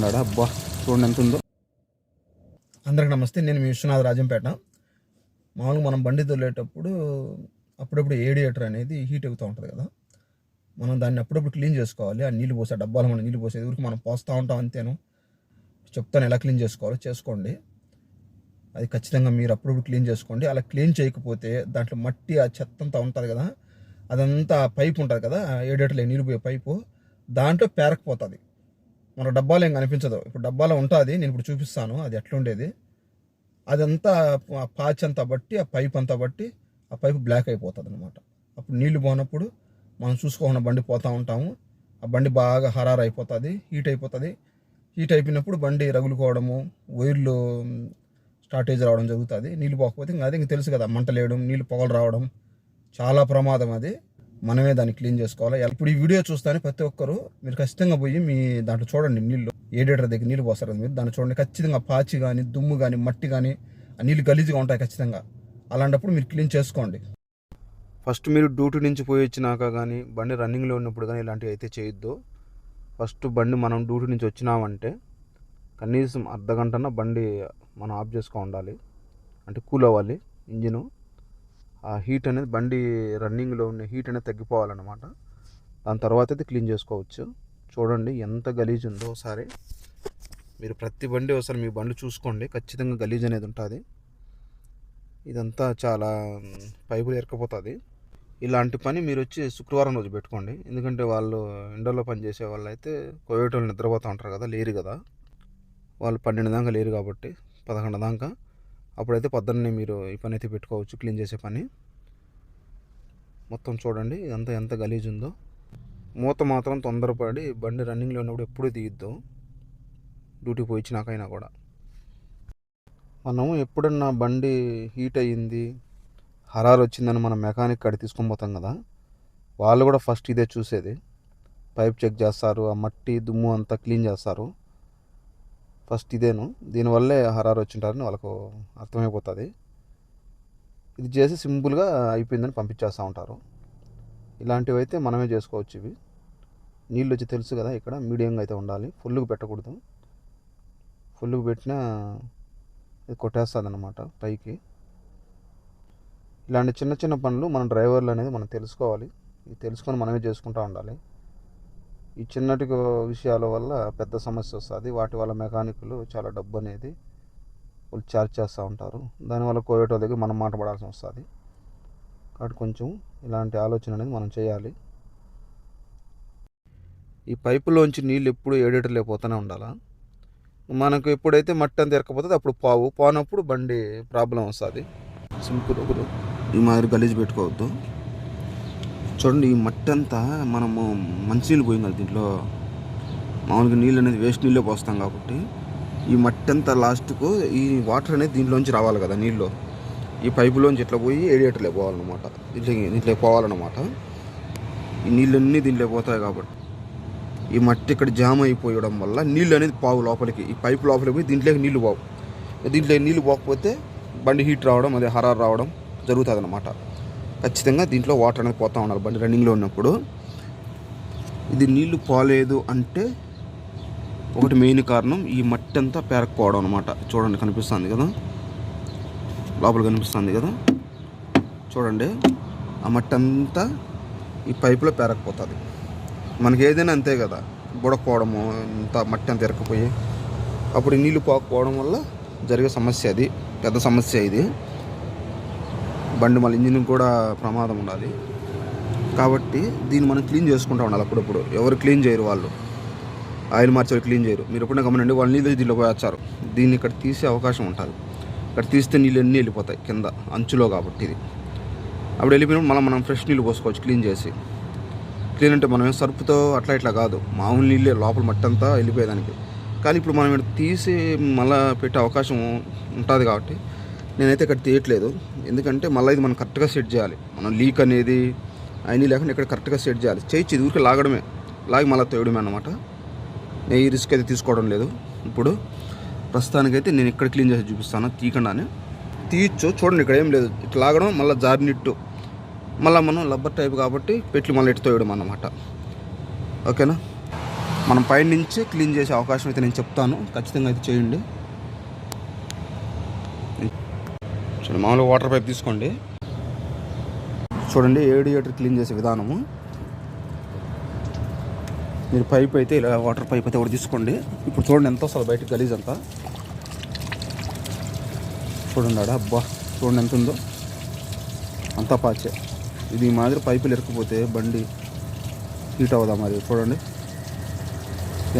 ఉన్నాడు. అబ్బా చూడండి ఎంత ఉందో. అందరికి నమస్తే, నేను మీ విశ్వనాథ్ రాజంపేట. మామూలుగా మనం బండి తొలేటప్పుడు అప్పుడప్పుడు ఏడియేటర్ అనేది హీట్ ఎక్కుతూ ఉంటుంది కదా, మనం దాన్ని అప్పుడప్పుడు క్లీన్ చేసుకోవాలి. ఆ నీళ్ళు పోసే డబ్బాలు మనం నీళ్ళు పోసేది ఊరికి మనం పోస్తూ ఉంటాం అంతేను. చెప్తాను ఎలా క్లీన్ చేసుకోవాలో, చేసుకోండి. అది ఖచ్చితంగా మీరు అప్పుడప్పుడు క్లీన్ చేసుకోండి. అలా క్లీన్ చేయకపోతే దాంట్లో మట్టి ఆ చెత్త అంతా ఉంటుంది కదా, అదంతా పైపు ఉంటుంది కదా, ఏడియేటర్లో నీళ్ళు పోయే పైపు, దాంట్లో పేరకపోతుంది. మన డబ్బాలో ఏం కనిపించదు. ఇప్పుడు డబ్బాలో ఉంటుంది, నేను ఇప్పుడు చూపిస్తాను అది ఎట్లా ఉండేది. అదంతా పాచ్ అంతా బట్టి, ఆ పైప్ అంతా బట్టి ఆ పైపు బ్లాక్ అయిపోతుంది అనమాట. అప్పుడు నీళ్లు పోనప్పుడు మనం చూసుకోకుండా బండి పోతూ ఉంటాము. ఆ బండి బాగా హరారు అయిపోతుంది, హీట్ అయిపోతుంది. హీట్ అయిపోయినప్పుడు బండి రగులుకోవడము, వైర్లు స్టార్టేజ్ రావడం జరుగుతుంది. నీళ్ళు పోకపోతే ఇంకా అది ఇంక తెలుసు కదా, మంటలేయడం, నీళ్ళు పొగలు రావడం చాలా ప్రమాదం. అది మనమే దాన్ని క్లీన్ చేసుకోవాలి. ఇప్పుడు ఈ వీడియో చూస్తానే ప్రతి ఒక్కరు మీరు ఖచ్చితంగా పోయి మీ దాంట్లో చూడండి, నీళ్ళు ఏడియేటర్ దగ్గర నీళ్ళు పోస్తారు కదా మీరు, దాన్ని చూడండి. ఖచ్చితంగా పాచి కానీ, దుమ్ము కానీ, మట్టి కానీ, ఆ నీళ్ళు గలీజ్గా ఉంటాయి ఖచ్చితంగా. అలాంటప్పుడు మీరు క్లీన్ చేసుకోండి. ఫస్ట్ మీరు డ్యూటీ నుంచి పోయి వచ్చినాక కానీ, బండి రన్నింగ్లో ఉన్నప్పుడు కానీ ఇలాంటివి అయితే చేయొద్దు. ఫస్ట్ బండి మనం డ్యూటీ నుంచి వచ్చినామంటే కనీసం అర్ధగంటన బండి మనం ఆఫ్ చేసుకో ఉండాలి. అంటే కూల్ అవ్వాలి ఇంజిను. ఆ హీట్ అనేది, బండి రన్నింగ్లో ఉన్న హీట్ అనేది తగ్గిపోవాలన్నమాట. దాని తర్వాత అయితే క్లీన్ చేసుకోవచ్చు. చూడండి ఎంత గలీజ్ ఉందో. ఒకసారి మీరు ప్రతి బండి ఒకసారి మీ బండి చూసుకోండి, ఖచ్చితంగా గలీజ్ అనేది ఉంటుంది. ఇదంతా చాలా పైపులు ఎరకపోతుంది. ఇలాంటి పని మీరు వచ్చి శుక్రవారం రోజు పెట్టుకోండి. ఎందుకంటే వాళ్ళు ఎండలో పనిచేసే వాళ్ళు అయితే కోవేటోళ్ళు నిద్రపోతూ ఉంటారు కదా, లేరు కదా, వాళ్ళు 12 దాకా లేరు కాబట్టి 11 దాకా. అప్పుడైతే పొద్దున్నే మీరు ఈ పని అయితే పెట్టుకోవచ్చు, క్లీన్ చేసే పని. మొత్తం చూడండి ఇదంతా ఎంత గలీజ్ ఉందో. మూత మాత్రం తొందరపడి బండి రన్నింగ్లో ఉన్నప్పుడు ఎప్పుడూ తీయద్దు, డ్యూటీకి పోయిచ్చినాకైనా కూడా. మనం ఎప్పుడన్నా బండి హీట్ అయ్యింది, హరారు వచ్చిందని మనం మెకానిక్ కాడికి తీసుకొని పోతాం కదా, వాళ్ళు కూడా ఫస్ట్ ఇదే చూసేది. పైప్ చెక్ చేస్తారు, ఆ మట్టి దుమ్ము అంతా క్లీన్ చేస్తారు. ఫస్ట్ ఇదేను, దీనివల్లే హరారు వచ్చింటారని వాళ్ళకు అర్థమైపోతుంది. ఇది చేసి సింపుల్గా అయిపోయిందని పంపించేస్తూ ఉంటారు. ఇలాంటివి అయితే మనమే చేసుకోవచ్చు. ఇవి నీళ్ళు వచ్చి తెలుసు కదా, ఇక్కడ మీడియంగా అయితే ఉండాలి, ఫుల్గా పెట్టకూడదు. ఫుల్గా పెట్టినా ఇది కొట్టేస్తుంది అన్నమాట పైకి. ఇలాంటి చిన్న చిన్న పనులు మన డ్రైవర్లు అనేది మనం తెలుసుకోవాలి. ఇది తెలుసుకొని మనమే చేసుకుంటూ ఉండాలి. ఈ చిన్నటి విషయాల వల్ల పెద్ద సమస్య వస్తుంది. వాటి వల్ల మెకానిక్లు చాలా డబ్బు అనేది వాళ్ళు ఛార్జ్ చేస్తూ ఉంటారు. దానివల్ల కోవేటో దగ్గర మనం మాట పడాల్సి వస్తుంది. కాబట్టి కొంచెం ఇలాంటి ఆలోచన అనేది మనం చేయాలి. ఈ పైపులోంచి నీళ్ళు ఎప్పుడు ఏడేటర్లే పోతూనే ఉండాలా. మనకు ఎప్పుడైతే మట్టి అంత ఎరకపోతుంది అప్పుడు పోనప్పుడు బండి ప్రాబ్లం వస్తుంది. సింపుల్. ఈ మాదిరి గలీజ్ పెట్టుకోవద్దు. చూడండి ఈ మట్టి అంతా మనము మంచినీళ్ళు పోయింది కదా, దీంట్లో మామూలుగా నీళ్ళు అనేది వేస్ట్ నీళ్ళే పోస్తాం కాబట్టి ఈ మట్టి అంతా లాస్ట్కు ఈ వాటర్ అనేది దీంట్లోంచి రావాలి కదా, నీళ్ళు ఈ పైపులోంచి ఇట్లా పోయి ఏడియేటర్లే పోవాలన్నమాట. దీంట్లో పోవాలన్నమాట. ఈ నీళ్ళన్నీ దీంట్లో పోతాయి కాబట్టి ఈ మట్టి ఇక్కడ జామ్ అయిపోయడం వల్ల నీళ్ళు అనేది పావు లోపలికి, ఈ పైపు లోపలికి పోయి దీంట్లోకి నీళ్ళు పోవు. దీంట్లో నీళ్ళు పోకపోతే బండి హీట్ రావడం, అదే హరారు రావడం జరుగుతుంది అన్నమాట. ఖచ్చితంగా దీంట్లో వాటర్ అనేది పోతూ ఉండాలి బండి రన్నింగ్లో ఉన్నప్పుడు. ఇది నీళ్లు పోలేదు అంటే ఒకటి మెయిన్ కారణం ఈ మట్టి అంతా పేరకపోవడం అనమాట. చూడండి కనిపిస్తుంది కదా, లోపల కనిపిస్తుంది కదా, చూడండి ఆ మట్టి అంతా ఈ పైపులో పేరకపోతుంది. మనకి ఏదైనా అంతే కదా, బుడకపోవడము, ఇంత మట్టి అంతా ఎరకపోయి అప్పుడు నీళ్ళు పోకపోవడం వల్ల జరిగే సమస్య. అది పెద్ద సమస్య. ఇది బండి మళ్ళీ ఇంజిన్ కూడా ప్రమాదం ఉండాలి. కాబట్టి దీన్ని మనం క్లీన్ చేసుకుంటూ ఉండాలి అప్పుడప్పుడు. ఎవరు క్లీన్ చేయరు, వాళ్ళు ఆయిల్ మార్చి క్లీన్ చేయరు. మీరు ఎప్పుడైనా గమనండి, వాళ్ళు నీళ్ళు దీనిలో పోయేస్తారు. దీన్ని ఇక్కడ తీసే అవకాశం ఉంటుంది. ఇక్కడ తీస్తే నీళ్ళు అన్నీ వెళ్ళిపోతాయి కింద అంచులో కాబట్టి. ఇది అప్పుడు వెళ్ళిపోయినప్పుడు మళ్ళీ మనం ఫ్రెష్ నీళ్ళు పోసుకోవచ్చు క్లీన్ చేసి. క్లీన్ అంటే మనం సర్పుతో అట్లా ఇట్లా కాదు, మామూలు నీళ్ళే లోపల మట్టి అంతా వెళ్ళిపోయేదానికి. కానీ ఇప్పుడు మనం ఇక్కడ తీసి మళ్ళీ పెట్టే అవకాశం ఉంటుంది కాబట్టి నేనైతే ఇక్కడ తీయట్లేదు. ఎందుకంటే మళ్ళీ ఇది మనం కరెక్ట్గా సెట్ చేయాలి. మనం లీక్ అనేది అన్నీ లేకుండా ఇక్కడ కరెక్ట్గా సెట్ చేయాలి. ఇది ఊరికి లాగడమే, లాగి మళ్ళీ తోయడమే అన్నమాట. నేను ఈ రిస్క్ అయితే తీసుకోవడం లేదు. ఇప్పుడు ప్రస్తుతానికైతే నేను ఇక్కడ క్లీన్ చేసి చూపిస్తాను. తీయకుండానే తీయచ్చు. చూడండి ఇక్కడ ఏం లేదు, ఇట్లా లాగడం మళ్ళీ జారినిట్టు మళ్ళీ మనం రబ్బర్ టైప్ కాబట్టి పెట్లు మళ్ళీ ఎట్టు తోయడం అన్నమాట. ఓకేనా. మనం పైన నుంచి క్లీన్ చేసే అవకాశం అయితే నేను చెప్తాను, ఖచ్చితంగా అయితే చేయండి. చూడండి, మామూలుగా వాటర్ పైప్ తీసుకోండి. చూడండి రేడియేటర్ క్లీన్ చేసే విధానము. మీరు పైప్ అయితే ఇలా వాటర్ పైప్ అయితే ఒకటి తీసుకోండి. ఇప్పుడు చూడండి ఎంత వస్తుంది బయటకు గలీజ్ అంతా. చూడండి ఆడ, అబ్బా చూడండి ఎంత ఉందో, అంతా పాచే. ఇది ఈ మాదిరి పైపులు ఇరుక్కుపోతే బండి హీట్ అవ్వదా మరి. చూడండి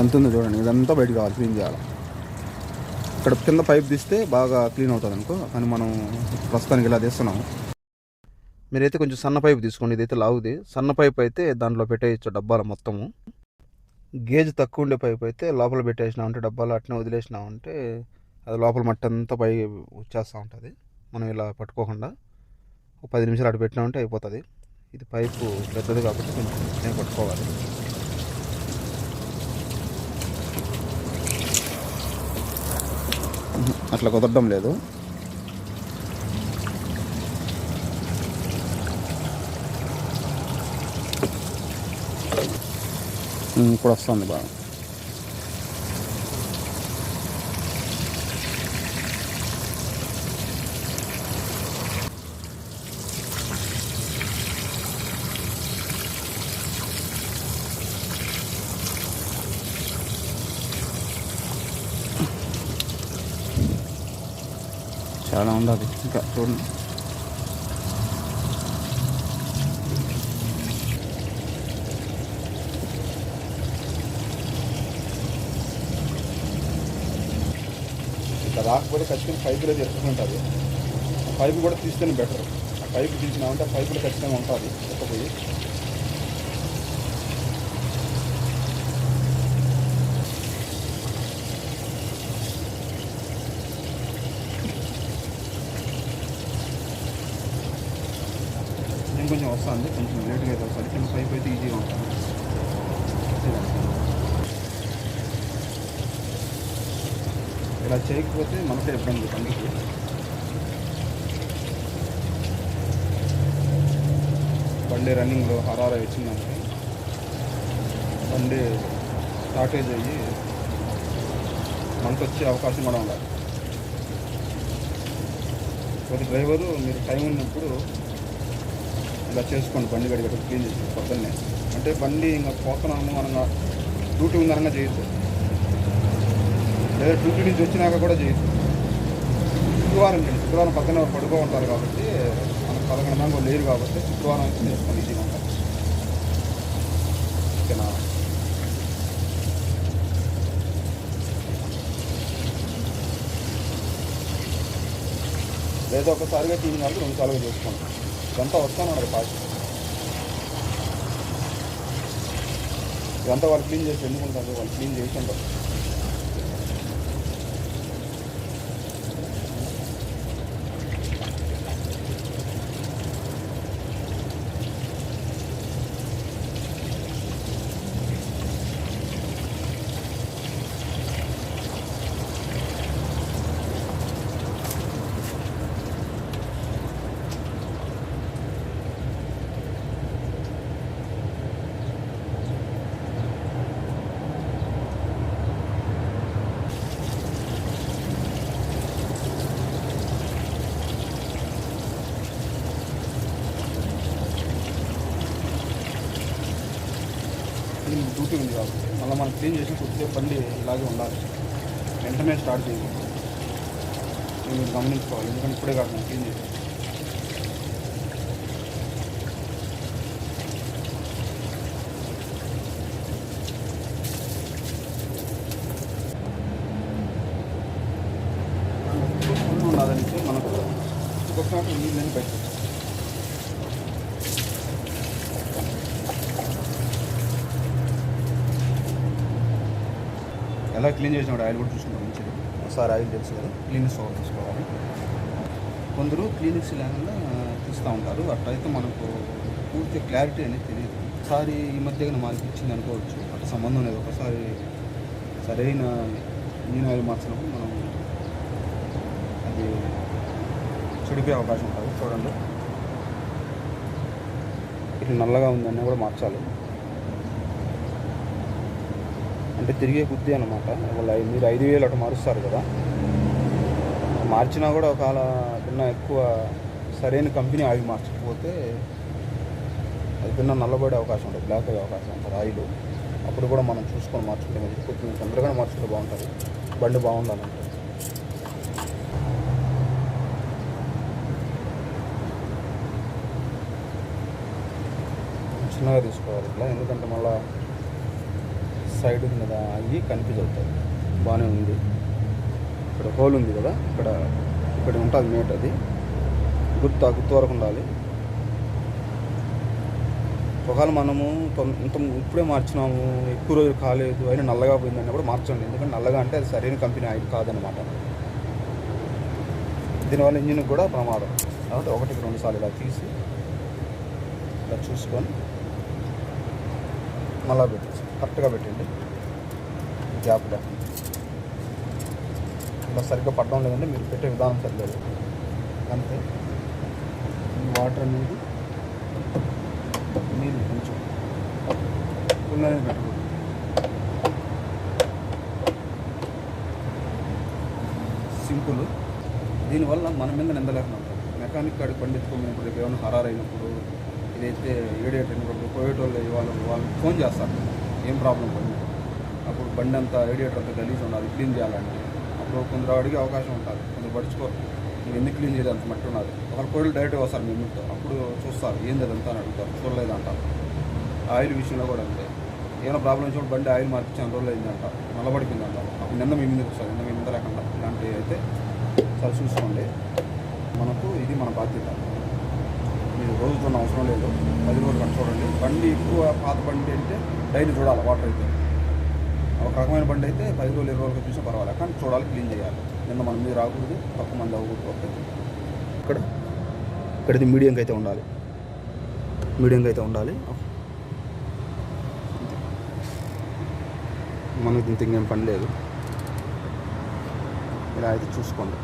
ఎంత ఉందో చూడండి, ఇదంతా బయటకు కావాలి, క్లీన్ చేయాలి. ఇక్కడ కింద పైప్ తీస్తే బాగా క్లీన్ అవుతుంది అనుకో, కానీ మనం ప్రస్తుతానికి ఇలా తీస్తున్నాము. మీరైతే కొంచెం సన్న పైపు తీసుకోండి, ఇదైతే లావుది. సన్న పైపు అయితే దాంట్లో పెట్టేయచ్చు డబ్బాల మొత్తము. గేజ్ తక్కువ ఉండే పైపు అయితే లోపల పెట్టేసినామంటే డబ్బాలు అట్నే వదిలేసినామంటే అది లోపల మట్టి అంతా పై వచ్చేస్తూ ఉంటుంది. మనం ఇలా పట్టుకోకుండా ఒక 10 నిమిషాలు అటు పెట్టినామంటే అయిపోతుంది. ఇది పైపు పెద్దది కాబట్టి కొంచెం పట్టుకోవాలి. అట్లా కుదరడం లేదు. ఇప్పుడు వస్తుంది బాగా. చాలా ఉండాలి ఇంకా చూడండి. ఇక్కడ రాకపోతే ఖచ్చితంగా పైపులో జరుపుకుంటుంది. ఆ పైపు కూడా తీస్తేనే బెటర్. ఆ పైపు తీసినామంటే ఆ పైపులో ఖచ్చితంగా ఉంటుంది ఒక్కపోయి. కొంచెం వస్తుంది, కొంచెం లేట్గా అయితే వస్తుంది. కింద పైప్ అయితే ఈజీగా ఉంటుంది. ఇలా చేయకపోతే మనకే ఇబ్బంది బండికి. బండి రన్నింగ్లో హరారా వచ్చిందంటే బండి షార్టేజ్ అయ్యి మనకు వచ్చే అవకాశం కూడా ఉండాలి. ప్రతి డ్రైవరు మీరు టైం ఉన్నప్పుడు ఇలా చేసుకోండి, బండి గడిగట్టు క్లీన్ చేసి పొద్దున్నే. అంటే బండి ఇంకా పోతున్నాము అనగా డ్యూటీ ఉందనగా చేయొద్దు, లేదా డ్యూటీ నుంచి వచ్చినాక కూడా చేయొద్దు. శుక్రవారం పక్కన పడుకో ఉంటారు కాబట్టి మనకు 11 మంది లేరు కాబట్టి శుక్రవారం అయితే చేసుకొని ఈజీగా ఉంటారు. ఓకేనా? లేదా ఒకసారిగా క్లీన్ కాదు 2 సార్లుగా చేసుకుంటాం. ఇదంతా వస్తాను అక్కడ పాచి. ఇదంతా వాళ్ళు క్లీన్ చేసి ఎందుకుంటారు, వాళ్ళు క్లీన్ చేసి ఉంటారు. డ్యూటీ ఉంది కాబట్టి మళ్ళీ మనం క్లీన్ చేసి కొద్దిసేపు బండి ఇలాగే ఉండాలి, వెంటనే స్టార్ట్ చేయకూడదు. మీరు గమనించుకోవాలి, ఎందుకంటే ఇప్పుడే కాదు మనం క్లీన్ చేసి. ఉన్నదానికి మనకు ఒక్కొక్క నీళ్ళని బయట ఎలా క్లీన్ చేసినప్పుడు ఆయిల్ కూడా చూసుకుంటాం మంచిది. ఒకసారి ఆయిల్ తెలుసు కదా, క్లీనిక్స్ ఓవర్ తీసుకోవాలి. కొందరు క్లీనిక్స్ లేకుండా తీస్తూ ఉంటారు, అట్లయితే మనకు పూర్తి క్లారిటీ అనేది తెలియదు. ఒకసారి ఈ మధ్యగా మాకు ఇచ్చింది అనుకోవచ్చు, అట్లా సంబంధం లేదు. ఒకసారి సరైన ఇంజిన్ ఆయిల్ మార్చినప్పుడు మనం అది చెడిపోయే అవకాశం ఉంటుంది. చూడండి, ఇట్లా నల్లగా ఉందన్నా కూడా మార్చాలి. అంటే తిరిగే బుద్ధి అనమాట. మీరు 5,000 అటు మారుస్తారు కదా, మార్చినా కూడా ఒకవేళ భిన్న ఎక్కువ సరైన కంపెనీ ఆయిల్ మార్చకపోతే అది భిన్న నల్లబడే అవకాశం ఉంటుంది, బ్లాక్ అయ్యే అవకాశం ఉంటుంది ఆయిల్. అప్పుడు కూడా మనం చూసుకొని మార్చుకుంటే మంచిది. కొంచెం తొందరగా మార్చుకుంటే బాగుంటుంది, బండి బాగుండాలంటే. చిన్నగా తీసుకోవాలి ఇట్లా, ఎందుకంటే మళ్ళీ సైడ్ ఉంది కదా అవి కన్ఫ్యూజ్ అవుతుంది. బాగానే ఉంది, ఇక్కడ హోల్ ఉంది కదా, ఇక్కడ ఉంటుంది మేట్, అది గుర్తు వరకు ఉండాలి. ఒకవేళ మనము ఇప్పుడే మార్చినాము, ఎక్కువ రోజులు కాలేదు, అయినా నల్లగా పోయిందని కూడా మార్చండి. ఎందుకంటే నల్లగా అంటే అది సరైన కంపెనీ ఆయిల్ కాదనమాట. దీనివల్ల ఇంజిన్కి కూడా ప్రమాదం. కాబట్టి 1-2 సార్లు ఇలా తీసి ఇలా చూసుకొని మళ్ళా పెట్టేసి కరెక్ట్గా పెట్టండి. గ్యాప్ లేకుండా ఇలా సరిగ్గా పడడం లేదంటే మీరు పెట్టే విధానం సరిలేదు అంతే. ఈ వాటర్ అనేది నీళ్ళు కొంచెం పుల్లనే పెట్టకూడదు. సింపుల్. దీనివల్ల మన మీద నింద లేకుండా ఉంటుంది. మెకానిక్ కాడికి బండి ఎత్తుకోమన్నప్పుడు ఏమైనా హరారు అయినప్పుడు, ఇదైతే ఏడియేట్ అయినప్పుడు పోయేటోళ్ళు వాళ్ళు ఫోన్ చేస్తారు ఏం ప్రాబ్లం బండి. అప్పుడు బండి అంతా రేడియేటర్ అంతా గలీజ్ ఉండాలి, క్లీన్ చేయాలంటే అప్పుడు కొందరు అడిగే అవకాశం ఉంటుంది. కొందరు పడుచుకోరు, నువ్వు ఎందుకు క్లీన్ చేయదు, అంత మట్టి ఉన్నది. ఒకరు కోళ్ళు డైరెక్ట్గా వస్తారు మీ ముందుతో, అప్పుడు చూస్తారు ఏంది అదంతా అని అడుగుతారు, చూడలేదు అంటారు. ఆయిల్ విషయంలో కూడా అంతే. ఏమైనా ప్రాబ్లం వచ్చినప్పుడు బండి ఆయిల్ మార్పించాను రోజులు అయింది అంటారు, నల్లబడిపోయింది అంటారు. అప్పుడు నిన్న మీ ముందుకు వస్తారు, నిన్న మీ ముందు లేకుండా. ఇలాంటివి అయితే సరి చూసుకోండి. మనకు ఇది మన బాధ్యత. మీరు రోజు చూడడం అవసరం లేదు, 10 రోజులు కట్ట చూడండి. బండి ఎక్కువ పాత బండి అంటే డైలీ చూడాలి. వాటర్ అయితే ఒక రకమైన బండి అయితే 10 రోజులు 20 రోజులు చూసినా పర్వాలేదు, కానీ చూడాలి, క్లీన్ చేయాలి. నిన్న మన మీద రాకూడదు, తక్కువ మంది అవ్వకూడదు. ఓకే, ఇక్కడది మీడియంగా అయితే ఉండాలి, మనకు దీంతో ఇంకేం పని లేదు. ఇలా అయితే చూసుకోండి.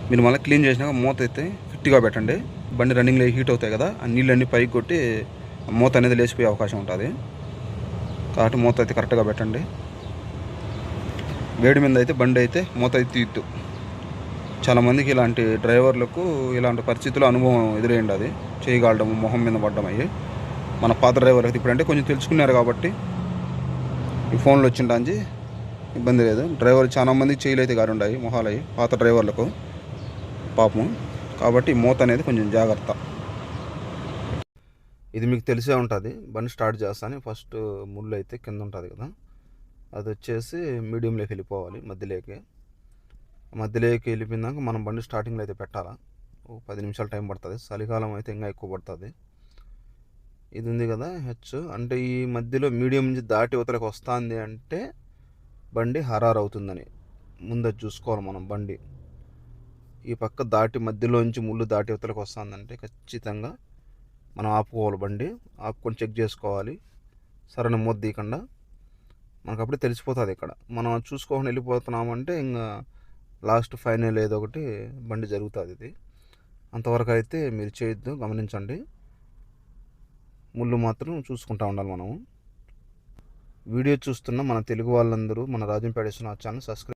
మీరు మళ్ళీ క్లీన్ చేసినాక మూత అయితే ఫిట్గా పెట్టండి. బండి రన్నింగ్లో హీట్ అవుతాయి కదా, ఆ నీళ్ళన్నీ పైకి కొట్టి మూత అనేది లేచిపోయే అవకాశం ఉంటుంది. కాబట్టి మూత అయితే కరెక్ట్గా పెట్టండి. వేడి మీద అయితే బండి అయితే మూత అయితే తీయద్దు. చాలామందికి ఇలాంటి డ్రైవర్లకు ఇలాంటి పరిస్థితుల్లో అనుభవం ఎదురైంది. అది చేయగలడం, మొహం మీద పడ్డం అయ్యి. మన పాత డ్రైవర్లకు ఇప్పుడంటే కొంచెం తెలుసుకున్నారు కాబట్టి ఈ ఫోన్లో వచ్చిండాంచి ఇబ్బంది లేదు. డ్రైవర్ చాలా మందికి చేయలు అయితే గారు ఉన్నాయి, మొహాలు అయ్యి పాత డ్రైవర్లకు పాపం. కాబట్టి మూత అనేది కొంచెం జాగ్రత్త. ఇది మీకు తెలిసే ఉంటుంది. బండి స్టార్ట్ చేస్తాను ఫస్ట్ ముళ్ళు అయితే కింద ఉంటుంది కదా, అది వచ్చేసి మీడియంలోకి వెళ్ళిపోవాలి. మధ్యలోకి వెళ్ళిపోయినాక మనం బండి స్టార్టింగ్లో అయితే పెట్టాలా. 10 నిమిషాలు టైం పడుతుంది. చలికాలం అయితే ఇంకా ఎక్కువ పడుతుంది. ఇది ఉంది కదా హెచ్, అంటే ఈ మధ్యలో మీడియం నుంచి దాటి అవతలకి వస్తుంది అంటే బండి హరారు అవుతుందని ముందు చూసుకోవాలి మనం. బండి ఈ పక్క దాటి మధ్యలోంచి ముళ్ళు దాటి అవతలకి వస్తుందంటే ఖచ్చితంగా మనం ఆపుకోవాలి. బండి ఆపుకొని చెక్ చేసుకోవాలి, సరైన మూత తీయకుండా. మనకు అప్పుడే తెలిసిపోతుంది. ఇక్కడ మనం చూసుకోకుండా వెళ్ళిపోతున్నామంటే ఇంకా లాస్ట్ ఫైనల్ ఏదో ఒకటి బండి జరుగుతుంది. ఇది అంతవరకు అయితే మీరు చేయొద్దు, గమనించండి. ముళ్ళు మాత్రం చూసుకుంటూ ఉండాలి మనము. వీడియో చూస్తున్న మన తెలుగు వాళ్ళందరూ మన రాజంపేట ఛానల్ సబ్స్క్రైబ్